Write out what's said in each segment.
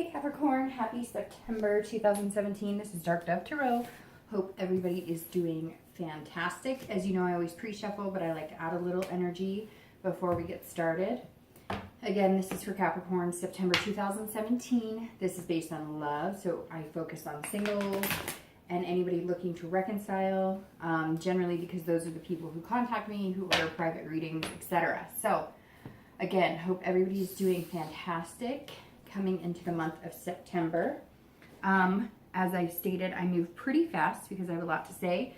Hey Capricorn, happy September 2017. This is Dark Dove Tarot. Hope everybody is doing fantastic. As you know, I always pre-shuffle, but I like to add a little energy before we get started. Again, this is for Capricorn, September 2017. This is based on love, so I focus on singles and anybody looking to reconcile, generally because those are the people who contact me, who order private readings, etc. So, again, hope everybody is doing fantastic coming into the month of September. As I stated, I move pretty fast because I have a lot to say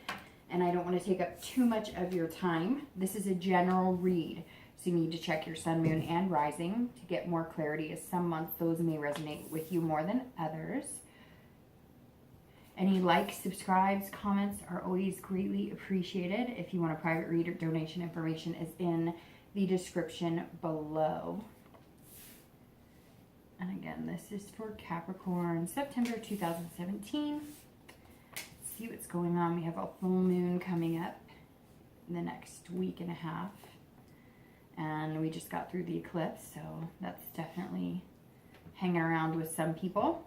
and I don't want to take up too much of your time. This is a general read, so you need to check your sun, moon, and rising to get more clarity, as some months those may resonate with you more than others. Any likes, subscribes, comments are always greatly appreciated. If you want a private read or donation, information is in the description below. And again, this is for Capricorn, September 2017. Let's see what's going on. We have a full moon coming up in the next week and a half. And we just got through the eclipse, so that's definitely hanging around with some people.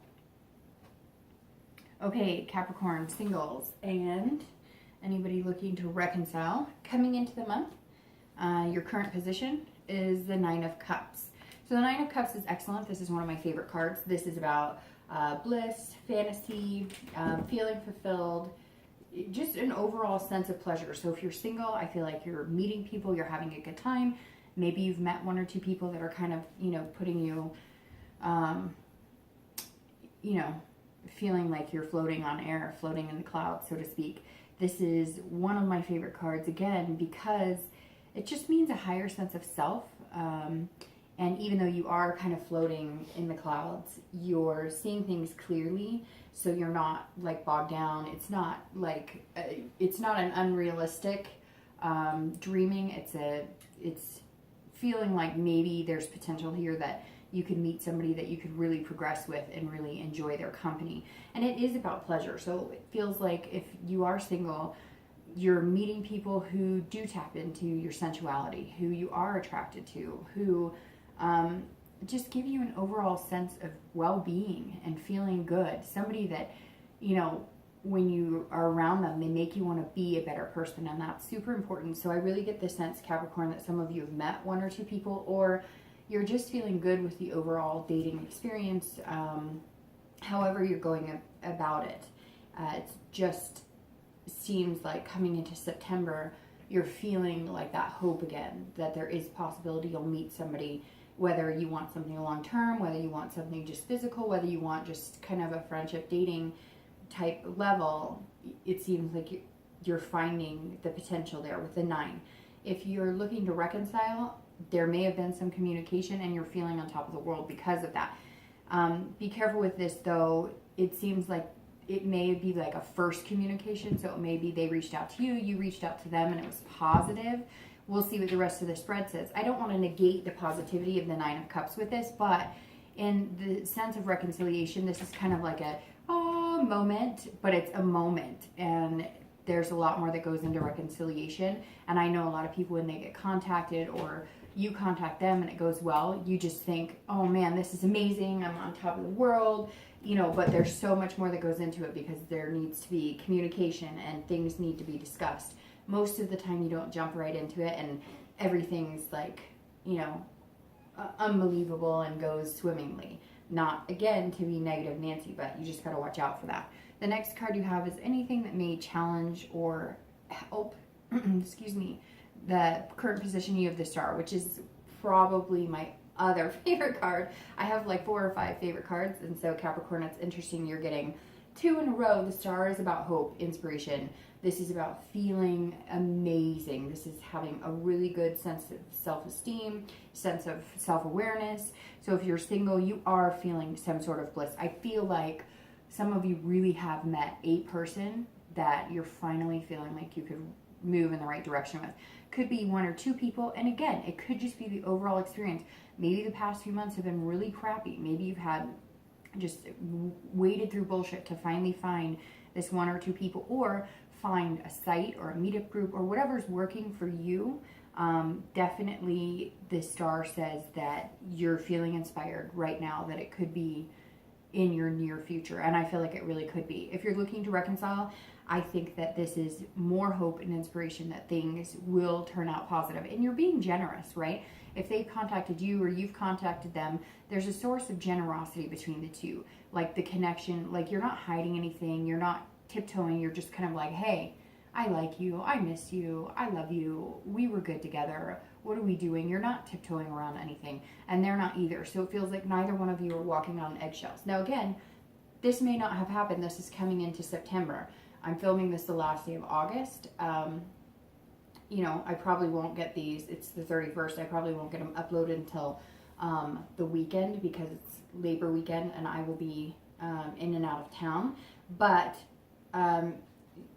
Okay, Capricorn singles and anybody looking to reconcile. Coming into the month, your current position is the Nine of Cups. So the Nine of Cups is excellent. This is one of my favorite cards. This is about bliss, fantasy, feeling fulfilled, just an overall sense of pleasure. So if you're single, I feel like you're meeting people, you're having a good time. Maybe you've met one or two people that are kind of, putting you, feeling like you're floating on air, floating in the clouds, so to speak. This is one of my favorite cards, again, because it just means a higher sense of self. And even though you are kind of floating in the clouds, you're seeing things clearly, so you're not like bogged down. It's not like it's not an unrealistic dreaming. It's feeling like maybe there's potential here that you could meet somebody that you could really progress with and really enjoy their company. And it is about pleasure. So it feels like if you are single, you're meeting people who do tap into your sensuality, who you are attracted to, who just give you an overall sense of well-being and feeling good. Somebody that, when you are around them, they make you want to be a better person, and that's super important. So I really get the sense, Capricorn, that some of you have met one or two people, or you're just feeling good with the overall dating experience, however you're going about it. It just seems like coming into September, you're feeling like that hope again, that there is possibility you'll meet somebody, whether you want something long-term, whether you want something just physical, whether you want just kind of a friendship dating type level. It seems like you're finding the potential there with the 9. If you're looking to reconcile, there may have been some communication and you're feeling on top of the world because of that. Be careful with this though. It seems like it may be like a first communication, so it may be they reached out to you, you reached out to them, and it was positive. We'll see what the rest of the spread says. I don't want to negate the positivity of the Nine of Cups with this, but in the sense of reconciliation, this is kind of like a moment, but it's a moment, and there's a lot more that goes into reconciliation. And I know a lot of people, when they get contacted or you contact them and it goes well, you just think, oh man, this is amazing, I'm on top of the world, but there's so much more that goes into it because there needs to be communication and things need to be discussed. Most of the time you don't jump right into it and everything's like, unbelievable and goes swimmingly. Not, again, to be negative Nancy, but you just got to watch out for that. The next card you have is anything that may challenge or help, excuse me, the current position you have the Star, which is probably my other favorite card. I have like 4 or 5 favorite cards, and so Capricorn, it's interesting you're getting 2 in a row. The Star is about hope, inspiration. This is about feeling amazing. This is having a really good sense of self-esteem, sense of self-awareness. So if you're single, you are feeling some sort of bliss. I feel like some of you really have met a person that you're finally feeling like you could move in the right direction with. Could be 1 or 2 people, and again, it could just be the overall experience. Maybe the past few months have been really crappy. Maybe you've had just waded through bullshit to finally find this 1 or 2 people, or find a site or a meetup group or whatever's working for you. Definitely the Star says that you're feeling inspired right now, that it could be in your near future. And I feel like it really could be. If you're looking to reconcile, I think that this is more hope and inspiration that things will turn out positive. And you're being generous, right? If they've contacted you or you've contacted them, there's a source of generosity between the two. Like the connection, like you're not hiding anything, you're not tiptoeing, you're just kind of like, hey, I like you, I miss you, I love you, we were good together, what are we doing? You're not tiptoeing around anything, and they're not either. So it feels like neither one of you are walking on eggshells. Now again, this may not have happened. This is coming into September. I'm filming this the last day of August. You know, I probably won't get these. It's the 31st. I probably won't get them uploaded until the weekend because it's Labor weekend and I will be in and out of town. But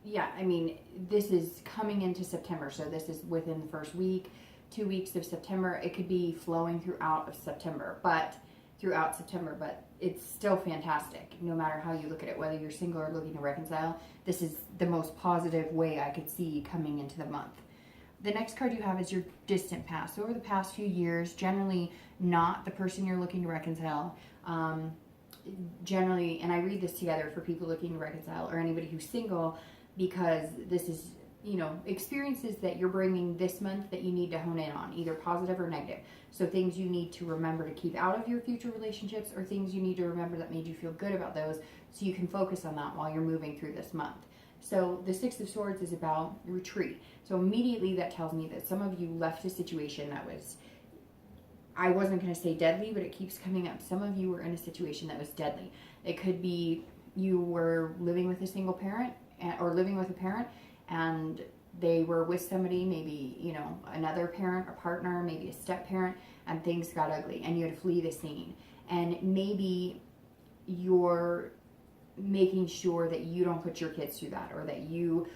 yeah, I mean, this is coming into September. So this is within the first week, 2 weeks of September. It could be flowing throughout September, but it's still fantastic no matter how you look at it, whether you're single or looking to reconcile. This is the most positive way I could see coming into the month. The next card you have is your distant past. So over the past few years, generally not the person you're looking to reconcile. Generally, and I read this together for people looking to reconcile or anybody who's single, because this is, you know, experiences that you're bringing this month that you need to hone in on, either positive or negative. So things you need to remember to keep out of your future relationships, or things you need to remember that made you feel good about those, so you can focus on that while you're moving through this month. So the Six of Swords is about retreat. So immediately that tells me that some of you left a situation that was, I wasn't going to say deadly, but it keeps coming up. Some of you were in a situation that was deadly. It could be you were living with a single parent or living with a parent, and they were with somebody, maybe, you know, another parent, a partner, maybe a step parent, and things got ugly and you had to flee the scene. And maybe you're making sure that you don't put your kids through that, or that you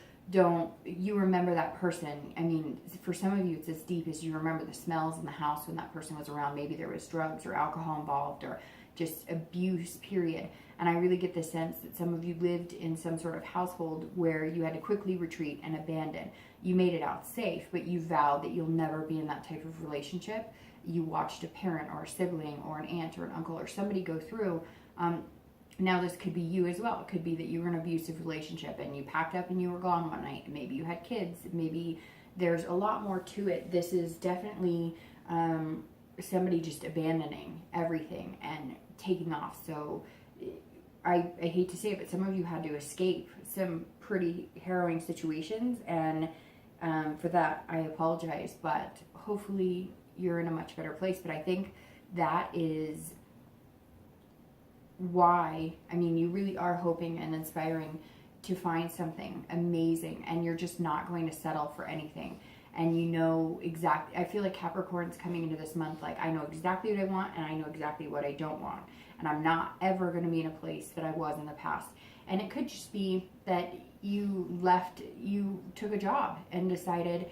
remember that person. I mean, for some of you, it's as deep as you remember the smells in the house when that person was around. Maybe there was drugs or alcohol involved, or just abuse, period. And I really get the sense that some of you lived in some sort of household where you had to quickly retreat and abandon. You made it out safe, but you vowed that you'll never be in that type of relationship. You watched a parent or a sibling or an aunt or an uncle or somebody go through. Now this could be you as well. It could be that you were in an abusive relationship and you packed up and you were gone one night. Maybe you had kids. Maybe there's a lot more to it. This is definitely somebody just abandoning everything and taking off. So I hate to say it, but some of you had to escape some pretty harrowing situations, and for that I apologize, but hopefully you're in a much better place. But I think that is why, I mean, you really are hoping and inspiring to find something amazing, and you're just not going to settle for anything. And you know exactly, I feel like Capricorn's coming into this month like, I know exactly what I want and I know exactly what I don't want, and I'm not ever going to be in a place that I was in the past. And it could just be that you took a job and decided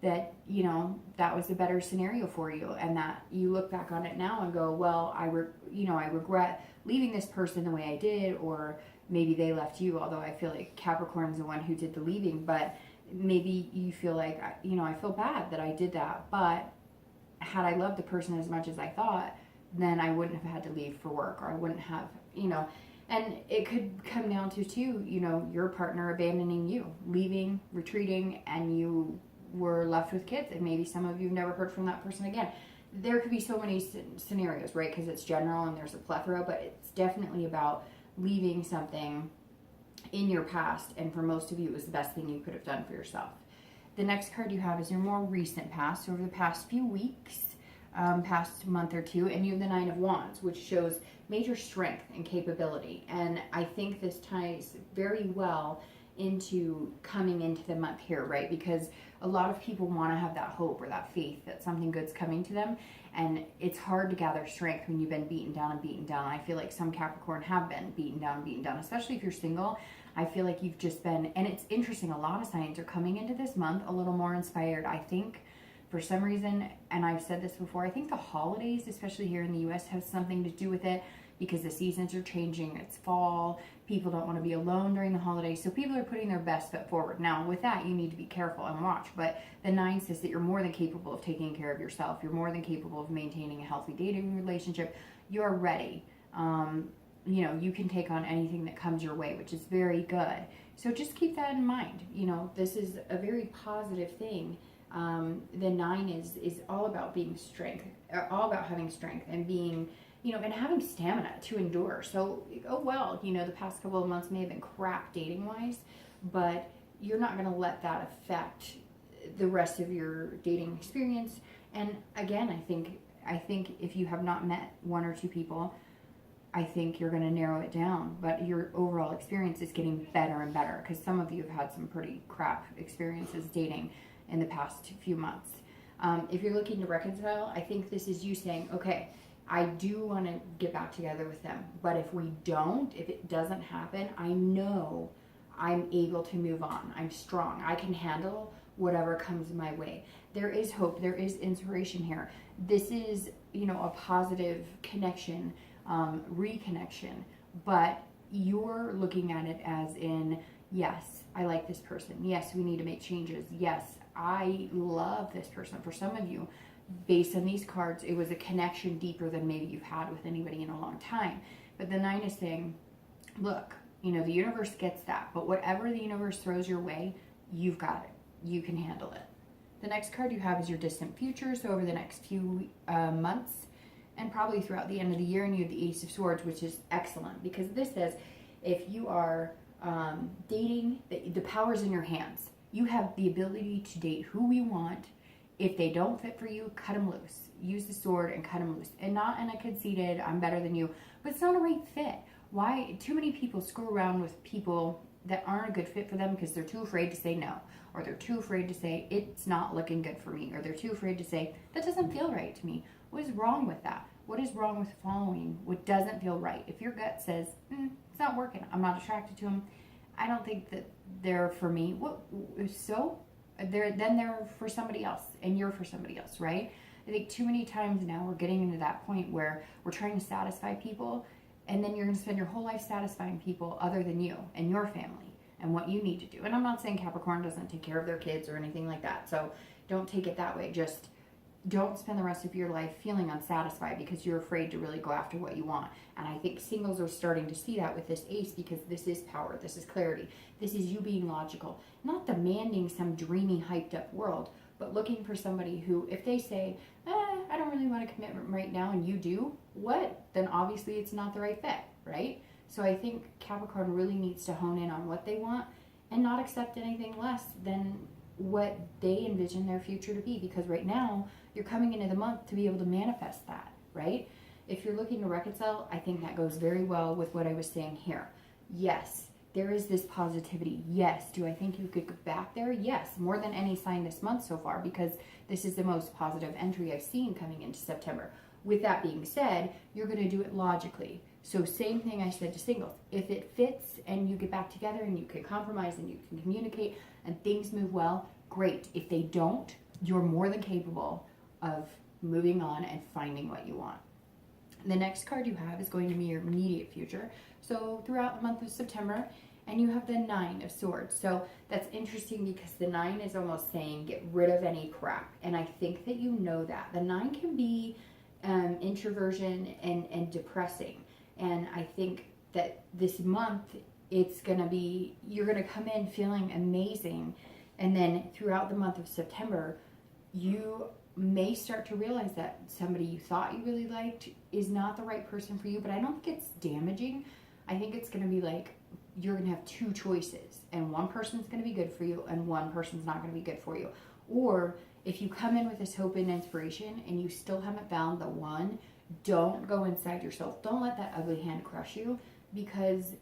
that, you know, that was a better scenario for you, and that you look back on it now and go, well, I regret leaving this person the way I did, or maybe they left you, although I feel like Capricorn's the one who did the leaving. But maybe you feel like, you know, I feel bad that I did that, but had I loved the person as much as I thought, then I wouldn't have had to leave for work, or I wouldn't have, you know. And it could come down to, too, you know, your partner abandoning you, leaving, retreating, and you were left with kids, and maybe some of you have never heard from that person again. There could be so many scenarios, right? Because it's general and there's a plethora, but it's definitely about leaving something in your past, and for most of you, it was the best thing you could have done for yourself. The next card you have is your more recent past, so over the past few weeks, past month or two, and you have the Nine of Wands, which shows major strength and capability. And I think this ties very well into coming into the month here, right? Because a lot of people want to have that hope or that faith that something good's coming to them, and it's hard to gather strength when you've been beaten down and beaten down. I feel like some Capricorn have been beaten down, especially if you're single. I feel like you've just been, and it's interesting, a lot of signs are coming into this month a little more inspired. I think for some reason, and I've said this before, I think the holidays, especially here in the US, have something to do with it, because the seasons are changing. It's fall. People don't want to be alone during the holidays. So people are putting their best foot forward. Now, with that, you need to be careful and watch. But the 9 says that you're more than capable of taking care of yourself. You're more than capable of maintaining a healthy dating relationship. You're ready. you know, you can take on anything that comes your way, which is very good. So just keep that in mind. You know, this is a very positive thing. The 9 is all about being strength, all about having strength and being, you know, and having stamina to endure. So, oh well, you know, the past couple of months may have been crap dating wise, but you're not going to let that affect the rest of your dating experience. And again, I think if you have not met 1 or 2 people, I think you're going to narrow it down, but your overall experience is getting better and better, because some of you have had some pretty crap experiences dating in the past few months. If you're looking to reconcile, I think this is you saying, okay, I do want to get back together with them, but if we don't, if it doesn't happen, I know I'm able to move on. I'm strong. I can handle whatever comes my way. There is hope. There is inspiration here. This is, you know, a positive connection, reconnection, but you're looking at it as in, yes, I like this person. Yes, we need to make changes. Yes, I love this person. For some of you, based on these cards, it was a connection deeper than maybe you've had with anybody in a long time. But the 9 is saying, look, you know, the universe gets that, but whatever the universe throws your way, you've got it. You can handle it. The next card you have is your distant future. So over the next few months and probably throughout the end of the year, and you have the Ace of Swords, which is excellent because this says if you are dating, the power's in your hands. You have the ability to date who we want. If they don't fit for you, cut them loose. Use the sword and cut them loose. And not in a conceited, I'm better than you, but it's not a right fit. Why? Too many people screw around with people that aren't a good fit for them because they're too afraid to say no, or they're too afraid to say it's not looking good for me, or they're too afraid to say that doesn't feel right to me. What is wrong with that? What is wrong with following what doesn't feel right? If your gut says it's not working, I'm not attracted to them, I don't think that they're for me. What? So they're for somebody else, and you're for somebody else, right? I think too many times now we're getting into that point where we're trying to satisfy people, and then you're going to spend your whole life satisfying people other than you and your family and what you need to do. And I'm not saying Capricorn doesn't take care of their kids or anything like that, so don't take it that way. Just don't spend the rest of your life feeling unsatisfied because you're afraid to really go after what you want. And I think singles are starting to see that with this Ace, because this is power, this is clarity, this is you being logical, not demanding some dreamy, hyped up world, but looking for somebody who, if they say, I don't really want a commitment right now, and you do, what? Then obviously it's not the right fit, right? So I think Capricorn really needs to hone in on what they want and not accept anything less than what they envision their future to be, because right now you're coming into the month to be able to manifest that, right? If you're looking to reconcile, I think that goes very well with what I was saying here. Yes, there is this positivity. Yes, do I think you could go back there? Yes, more than any sign this month so far, because this is the most positive entry I've seen coming into September. With that being said, you're going to do it logically. So same thing I said to singles. If it fits and you get back together and you can compromise and you can communicate and things move well, great. If they don't, you're more than capable of moving on and finding what you want. The next card you have is going to be your immediate future. So throughout the month of September, and you have the 9 of Swords. So that's interesting because the 9 is almost saying get rid of any crap. And I think that you know that. The 9 can be introversion and depressing. And I think that this month, it's going to be, you're going to come in feeling amazing. And then throughout the month of September, you may start to realize that somebody you thought you really liked is not the right person for you. But I don't think it's damaging. I think it's going to be like, you're going to have 2 choices, and one person's going to be good for you and one person's not going to be good for you. Or if you come in with this hope and inspiration and you still haven't found the one, don't go inside yourself. Don't let that ugly hand crush you, because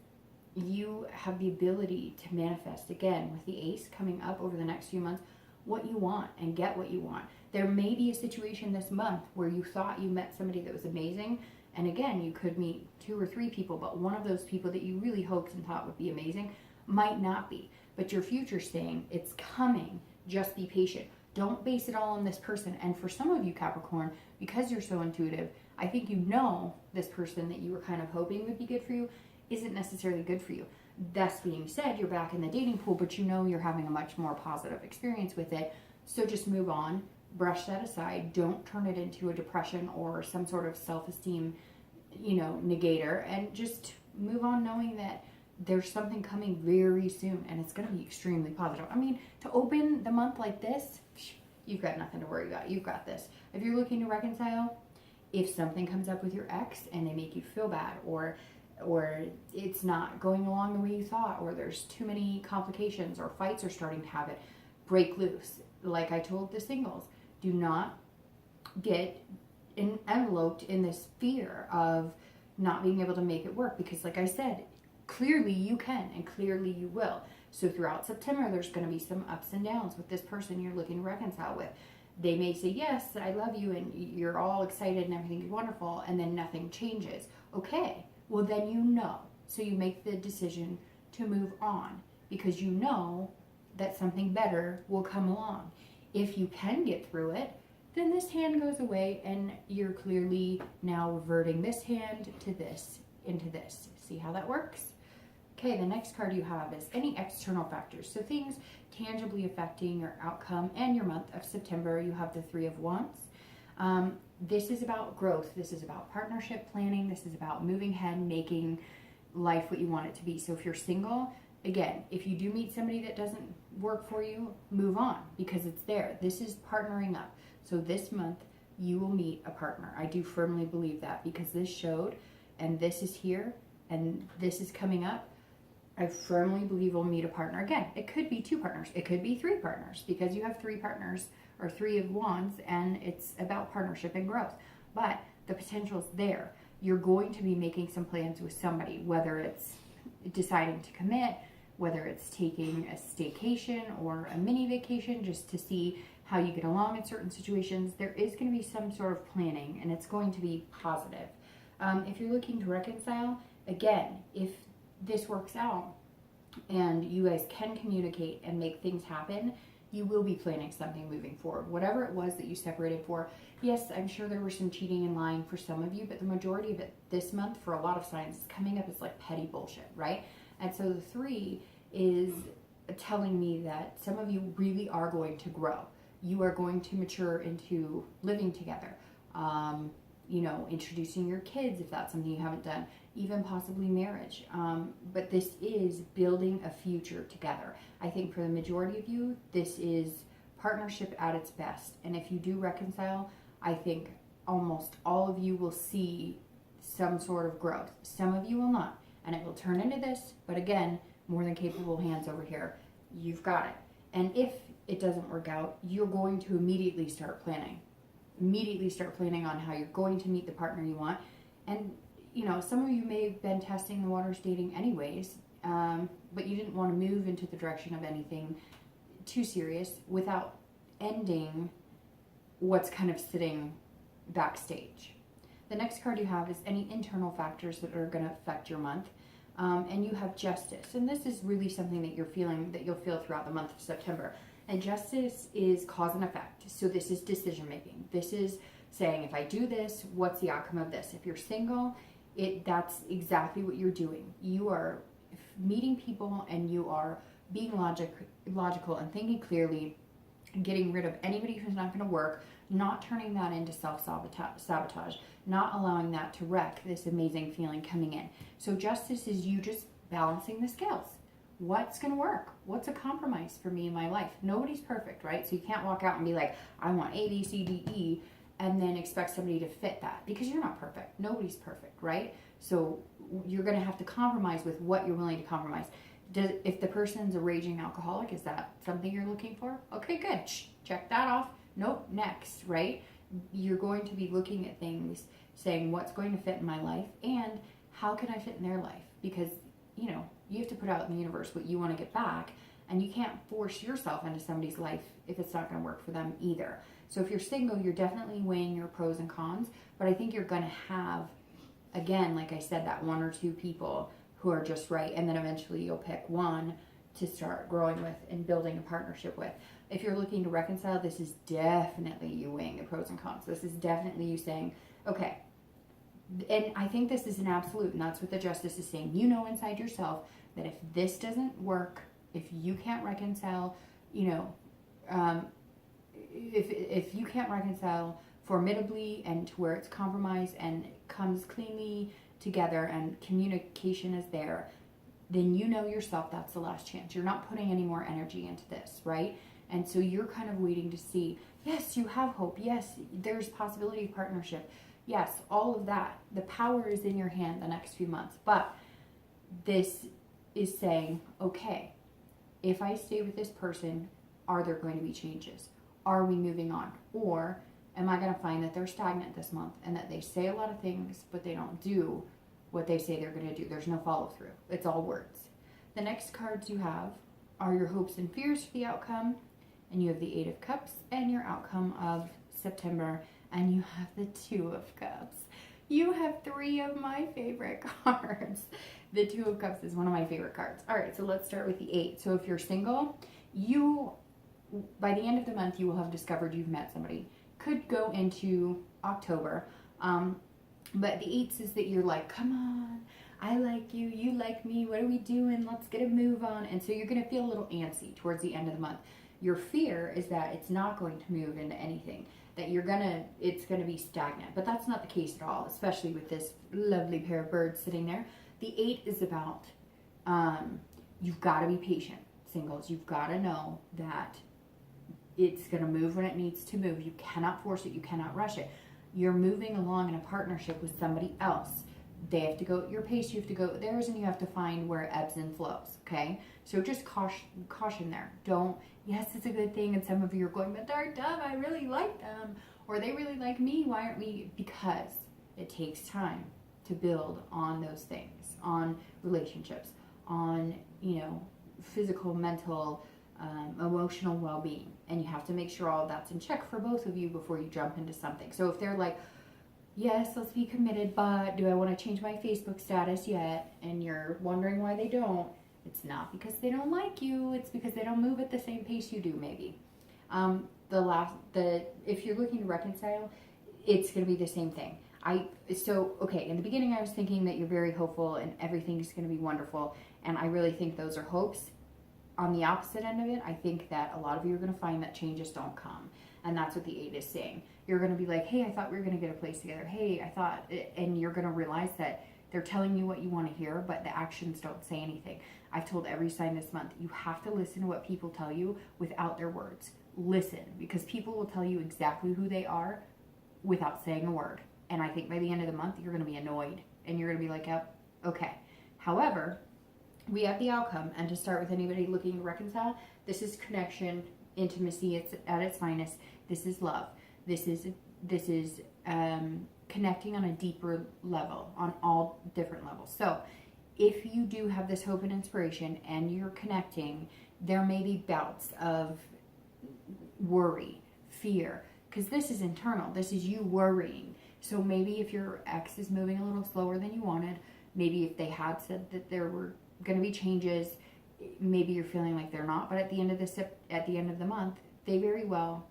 you have the ability to manifest, again, with the Ace coming up over the next few months, what you want and get what you want. There may be a situation this month where you thought you met somebody that was amazing, and again, you could meet 2 or 3 people, but one of those people that you really hoped and thought would be amazing might not be. But your future's saying it's coming. Just be patient. Don't base it all on this person. And for some of you, Capricorn, because you're so intuitive, I think you know this person that you were kind of hoping would be good for you isn't necessarily good for you. Thus being said, you're back in the dating pool, but you know you're having a much more positive experience with it. So just move on. Brush that aside. Don't turn it into a depression or some sort of self-esteem negator, and just move on knowing that there's something coming very soon and it's going to be extremely positive. I mean, to open the month like this, you've got nothing to worry about. You've got this. If you're looking to reconcile, if something comes up with your ex and they make you feel bad, or it's not going along the way you thought, or there's too many complications, or fights are starting to have it, break loose. Like I told the singles, do not get enveloped in this fear of not being able to make it work, because like I said, clearly you can and clearly you will. So throughout September, there's going to be some ups and downs with this person you're looking to reconcile with. They may say, yes, I love you, and you're all excited and everything is wonderful, and then nothing changes. Okay, well then you know. So you make the decision to move on because you know that something better will come along. If you can get through it, then this hand goes away and you're clearly now reverting this hand to this, into this. See how that works? Okay, the next card you have is any external factors. So things tangibly affecting your outcome and your month of September. You have the Three of Wands. This is about growth. This is about partnership planning. This is about moving ahead, making life what you want it to be. So if you're single, again, if you do meet somebody that doesn't work for you, move on because it's there. This is partnering up. So this month you will meet a partner. I do firmly believe that because this showed, and this is here, and this is coming up. I firmly believe we'll meet a partner. Again, it could be 2 partners. It could be 3 partners because you have 3 partners or 3 of Wands, and it's about partnership and growth. But the potential's there. You're going to be making some plans with somebody, whether it's deciding to commit, whether it's taking a staycation or a mini vacation just to see how you get along in certain situations. There is going to be some sort of planning, and it's going to be positive. If you're looking to reconcile, again, if this works out and you guys can communicate and make things happen, you will be planning something moving forward. Whatever it was that you separated for, yes, I'm sure there were some cheating and lying for some of you, but the majority of it this month for a lot of signs coming up is like petty bullshit, right? And so the 3 is telling me that some of you really are going to grow. You are going to mature into living together. Introducing your kids if that's something you haven't done, even possibly marriage. But this is building a future together. I think for the majority of you, this is partnership at its best. And if you do reconcile, I think almost all of you will see some sort of growth. Some of you will not. And it will turn into this. But again, more than capable hands over here. You've got it. And if it doesn't work out, you're going to immediately start planning. Immediately start planning on how you're going to meet the partner you want. And, some of you may have been testing the waters dating anyways, but you didn't want to move into the direction of anything too serious without ending what's kind of sitting backstage. The next card you have is any internal factors that are going to affect your month. And you have Justice. And this is really something that you're feeling, that you'll feel throughout the month of September. And Justice is cause and effect. So this is decision making. This is saying, if I do this, what's the outcome of this? If you're single, that's exactly what you're doing. You are meeting people and you are being logical and thinking clearly, getting rid of anybody who's not going to work, not turning that into self-sabotage, not allowing that to wreck this amazing feeling coming in. So Justice is you just balancing the scales. What's going to work? What's a compromise for me in my life? Nobody's perfect, right? So you can't walk out and be like, I want A, B, C, D, E, and then expect somebody to fit that because you're not perfect. Nobody's perfect, right? So you're going to have to compromise with what you're willing to compromise. If the person's a raging alcoholic, is that something you're looking for? Okay, good. Check that off. Nope, next, right? You're going to be looking at things, saying what's going to fit in my life and how can I fit in their life? Because, you have to put out in the universe what you want to get back, and you can't force yourself into somebody's life if it's not going to work for them either. So if you're single, you're definitely weighing your pros and cons, but I think you're going to have, again, like I said, that 1 or 2 people who are just right, and then eventually you'll pick one to start growing with and building a partnership with. If you're looking to reconcile, this is definitely you weighing the pros and cons. This is definitely you saying, okay, and I think this is an absolute, and that's what the Justice is saying. You know inside yourself that if this doesn't work, if you can't reconcile, if you can't reconcile formidably and to where it's compromised and comes cleanly together and communication is there, then you know yourself that's the last chance. You're not putting any more energy into this, right? And so you're kind of waiting to see, yes, you have hope. Yes, there's possibility of partnership. Yes, all of that. The power is in your hand the next few months. But this is saying, okay, if I stay with this person, are there going to be changes? Are we moving on? Or am I going to find that they're stagnant this month and that they say a lot of things, but they don't do what they say they're going to do? There's no follow through. It's all words. The next cards you have are your hopes and fears for the outcome. And you have the 8 of Cups and your outcome of September. And you have the 2 of Cups. You have 3 of my favorite cards. The 2 of Cups is one of my favorite cards. All right, so let's start with the 8. So if you're single, by the end of the month, you will have discovered you've met somebody. Could go into October. But the 8 says that you're like, come on, I like you, you like me, what are we doing? Let's get a move on. And so you're going to feel a little antsy towards the end of the month. Your fear is that it's not going to move into anything, that it's going to be stagnant. But that's not the case at all, especially with this lovely pair of birds sitting there. The 8 is about, you've got to be patient, singles. You've got to know that it's going to move when it needs to move. You cannot force it. You cannot rush it. You're moving along in a partnership with somebody else. They have to go at your pace. You have to go at theirs, and you have to find where it ebbs and flows. Okay, so just caution there. Don't. Yes, it's a good thing, and some of you are going, but dark dove, I really like them, or they really like me. Why aren't we? Because it takes time to build on those things, on relationships, on physical, mental, emotional well-being, and you have to make sure all of that's in check for both of you before you jump into something. So if they're like, yes, let's be committed, but do I want to change my Facebook status yet? And you're wondering why they don't. It's not because they don't like you. It's because they don't move at the same pace you do, maybe. If you're looking to reconcile, it's going to be the same thing. In the beginning I was thinking that you're very hopeful and everything's going to be wonderful. And I really think those are hopes. On the opposite end of it, I think that a lot of you are going to find that changes don't come. And that's what the 8 is saying. You're going to be like, hey, I thought we were going to get a place together. Hey, I thought, and you're going to realize that they're telling you what you want to hear, but the actions don't say anything. I've told every sign this month, you have to listen to what people tell you without their words. Listen, because people will tell you exactly who they are without saying a word. And I think by the end of the month, you're going to be annoyed. And you're going to be like, yep, okay. However, we have the outcome. And to start with anybody looking to reconcile, this is connection, intimacy at its finest. This is love. This is connecting on a deeper level, on all different levels. So if you do have this hope and inspiration and you're connecting, there may be bouts of worry, fear, because this is internal. This is you worrying. So maybe if your ex is moving a little slower than you wanted, maybe if they had said that there were going to be changes, maybe you're feeling like they're not. But at the end of the month, they very well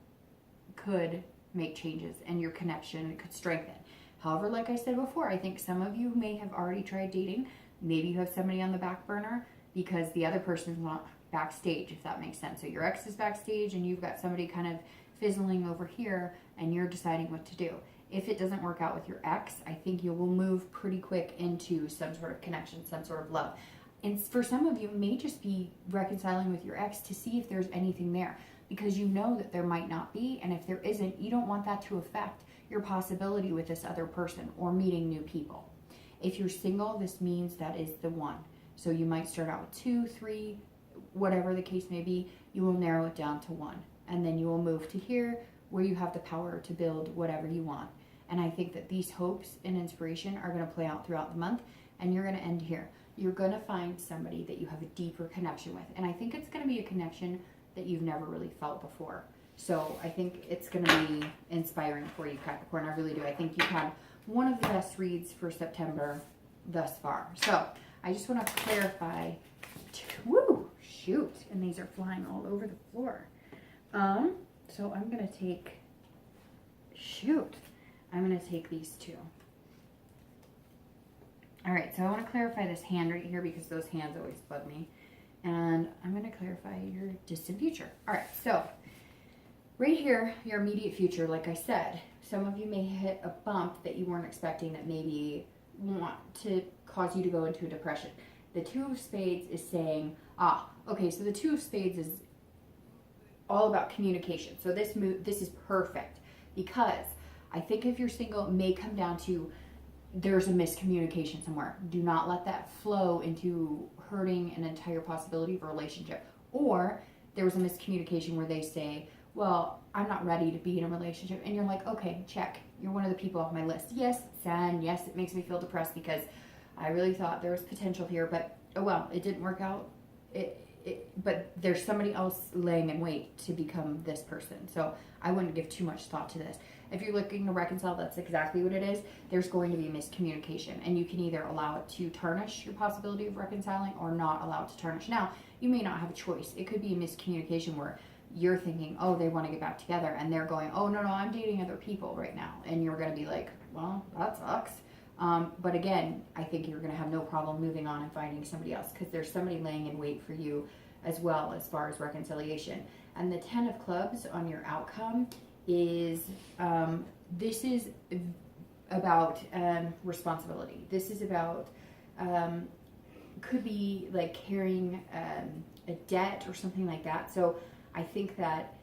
could make changes, and your connection could strengthen. However, like I said before, I think some of you may have already tried dating. Maybe you have somebody on the back burner because the other person's not backstage, if that makes sense. So your ex is backstage and you've got somebody kind of fizzling over here and you're deciding what to do. If it doesn't work out with your ex, I think you will move pretty quick into some sort of connection, some sort of love. And for some of you, it may just be reconciling with your ex to see if there's anything there, because you know that there might not be. And if there isn't, you don't want that to affect your possibility with this other person or meeting new people. If you're single, this means that is the one. So you might start out with 2, 3, whatever the case may be. You will narrow it down to 1. And then you will move to here where you have the power to build whatever you want. And I think that these hopes and inspiration are going to play out throughout the month. And you're going to end here. You're going to find somebody that you have a deeper connection with. And I think it's going to be a connection that you've never really felt before. So I think it's going to be inspiring for you, Capricorn. I really do. I think you've had one of the best reads for September thus far. So I just want to clarify. Woo! Shoot. And these are flying all over the floor. So I'm going to take, I'm going to take these 2. All right, so I want to clarify this hand right here because those hands always bug me. And I'm going to clarify your distant future. All right, so Right here, your immediate future, like I said, some of you may hit a bump that you weren't expecting that maybe want to cause you to go into a depression. The Two of Spades is saying, okay, so the Two of Spades is all about communication. So this is perfect, because I think if you're single, it may come down to there's a miscommunication somewhere. Do not let that flow into hurting an entire possibility of a relationship. Or there was a miscommunication where they say, well, I'm not ready to be in a relationship. And you're like, okay, check. You're one of the people off my list. Yes, sad. Yes, it makes me feel depressed because I really thought there was potential here, but oh well, it didn't work out. But there's somebody else laying in wait to become this person. So I wouldn't give too much thought to this. If you're looking to reconcile, that's exactly what it is. There's going to be miscommunication, and you can either allow it to tarnish your possibility of reconciling or not allow it to tarnish. Now, you may not have a choice. It could be a miscommunication where you're thinking, oh, they want to get back together, and they're going, oh, no, I'm dating other people right now. And you're going to be like, well, that sucks. But again, I think you're going to have no problem moving on and finding somebody else, because there's somebody laying in wait for you as well as far as reconciliation. And the 10 of Clubs on your outcome is, this is about responsibility. This is about, could be like carrying a debt or something like that. So I think that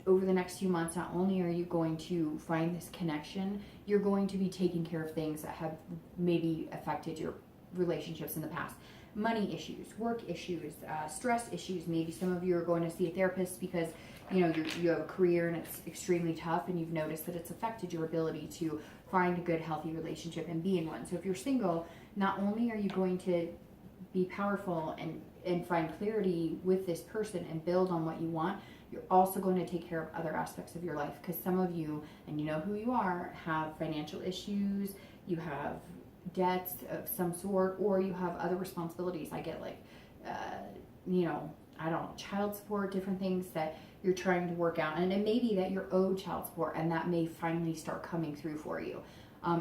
over the next few months, not only are you going to find this connection, you're going to be taking care of things that have maybe affected your relationships in the past. Money issues, work issues, stress issues. Maybe some of you are going to see a therapist because you have a career and it's extremely tough, and you've noticed that it's affected your ability to find a good, healthy relationship and be in one. So if you're single, not only are you going to be powerful and find clarity with this person and build on what you want, you're also going to take care of other aspects of your life, because some of you, and you know who you are, have financial issues, you have debts of some sort, or you have other responsibilities. I get like, I don't know, child support, different things that you're trying to work out. And it may be that you're owed child support, and that may finally start coming through for you.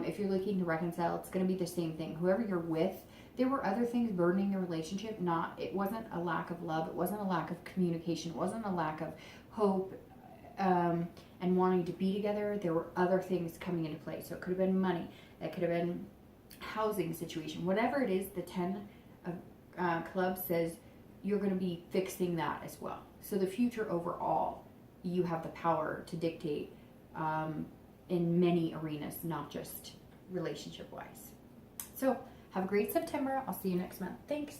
If you're looking to reconcile, it's going to be the same thing. Whoever you're with, there were other things burdening your relationship. It wasn't a lack of love. It wasn't a lack of communication. It wasn't a lack of hope and wanting to be together. There were other things coming into play. So it could have been money. It could have been housing situation. Whatever it is, the 10 of Clubs says you're going to be fixing that as well. So the future overall, you have the power to dictate in many arenas, not just relationship-wise. So have a great September. I'll see you next month. Thanks.